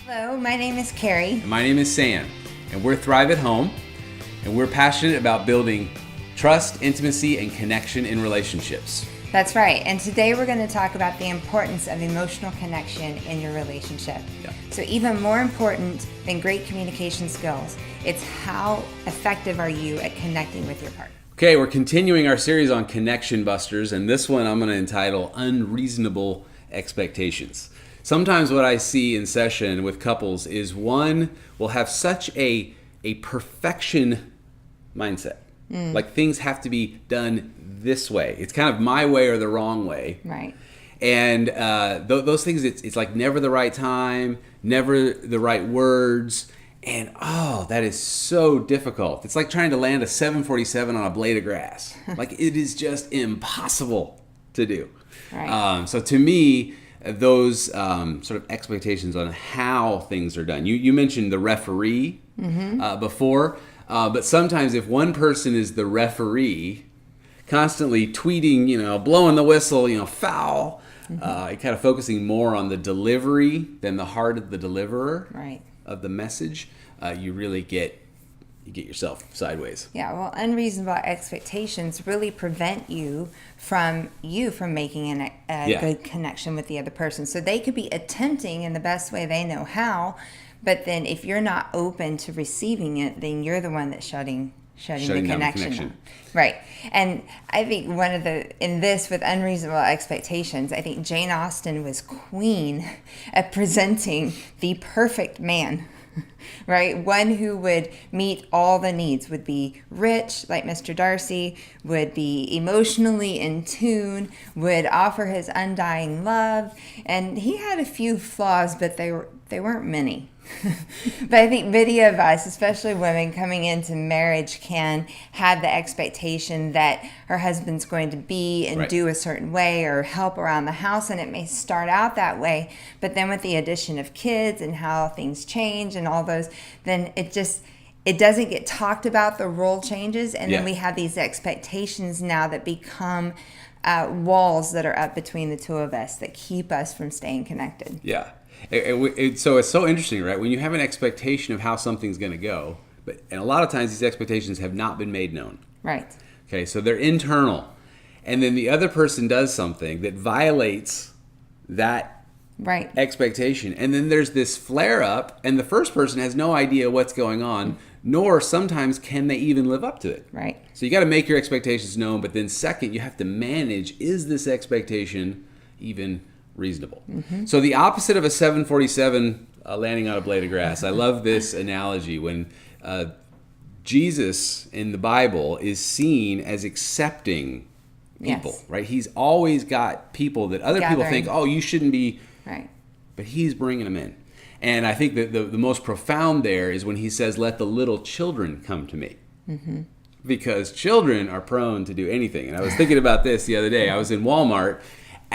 Hello, my name is Carrie. And my name is Sam, and we're Thrive at Home, and we're passionate about building trust, intimacy, and connection in relationships. That's right, and today we're going to talk about the importance of emotional connection in your relationship. Yeah. So even more important than great communication skills, it's how effective are you at connecting with your partner. Okay, we're continuing our series on connection busters, and this one I'm going to entitle Unreasonable Expectations. Sometimes what I see in session with couples is one will have such a perfection mindset. Like things have to be done this way. It's kind of my way or the wrong way. Right. And those things, it's like never the right time, never the right words. And that is so difficult. It's like trying to land a 747 on a blade of grass. Like it is just impossible to do. Right. So to me, those sort of expectations on how things are done. You mentioned the referee before, but sometimes if one person is the referee, constantly tweeting, blowing the whistle, foul, kind of focusing more on the delivery than the heart of the deliverer of the message, you really get yourself sideways. Yeah, well, unreasonable expectations really prevent you from making a good connection with the other person. So they could be attempting in the best way they know how, but then if you're not open to receiving it, then you're the one that's shutting the connection. Right. And I think in this with unreasonable expectations, I think Jane Austen was queen at presenting the perfect man. Right? One who would meet all the needs, would be rich, like Mr. Darcy, would be emotionally in tune, would offer his undying love. And he had a few flaws, but they weren't many. But I think many of us, especially women coming into marriage, can have the expectation that her husband's going to be and do a certain way or help around the house, and it may start out that way, but then with the addition of kids and how things change and all those, then it doesn't get talked about, the role changes, and then we have these expectations now that become walls that are up between the two of us that keep us from staying connected. Yeah. So it's so interesting, right? When you have an expectation of how something's going to go, and a lot of times these expectations have not been made known. Right. Okay, so they're internal. And then the other person does something that violates that expectation. And then there's this flare up, and the first person has no idea what's going on, nor sometimes can they even live up to it. Right. So you got to make your expectations known, but then second, you have to manage, is this expectation even reasonable? So the opposite of a 747 landing on a blade of grass. I love this analogy when Jesus in the Bible is seen as accepting people, right? He's always got people that other people think, you shouldn't be, but he's bringing them in. And I think that the most profound there is when he says, let the little children come to me. Because children are prone to do anything. And I was thinking about this the other day. I was in Walmart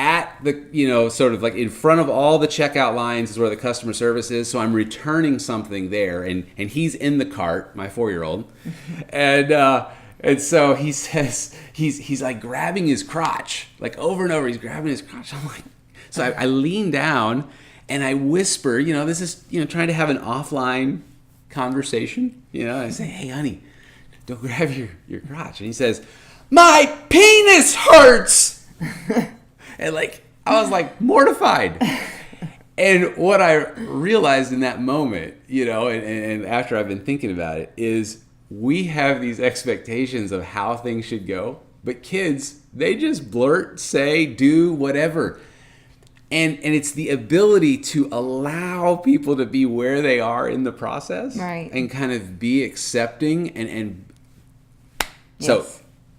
at the, sort of like in front of all the checkout lines is where the customer service is. So I'm returning something there, and he's in the cart, my 4-year-old. And so he says, he's like grabbing his crotch, like over and over, he's grabbing his crotch. I'm like, so I lean down and I whisper, this is, trying to have an offline conversation, I say, hey, honey, don't grab your crotch. And he says, my penis hurts. And I was mortified. And what I realized in that moment, and after I've been thinking about it, is we have these expectations of how things should go. But kids, they just blurt, say, do, whatever. And it's the ability to allow people to be where they are in the process. Right. And kind of be accepting. So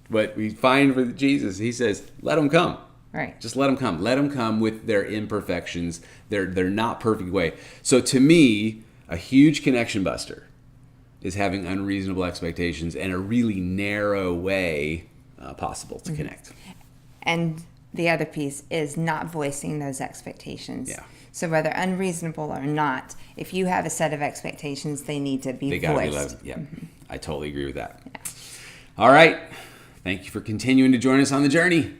what we find with Jesus, he says, let them come. Right. Just let them come. Let them come with their imperfections. They're not perfect way. So to me, a huge connection buster is having unreasonable expectations and a really narrow way possible to connect. And the other piece is not voicing those expectations. Yeah. So whether unreasonable or not, if you have a set of expectations, they need to be voiced. They got to be loved. Yeah. I totally agree with that. Yeah. All right. Thank you for continuing to join us on the journey.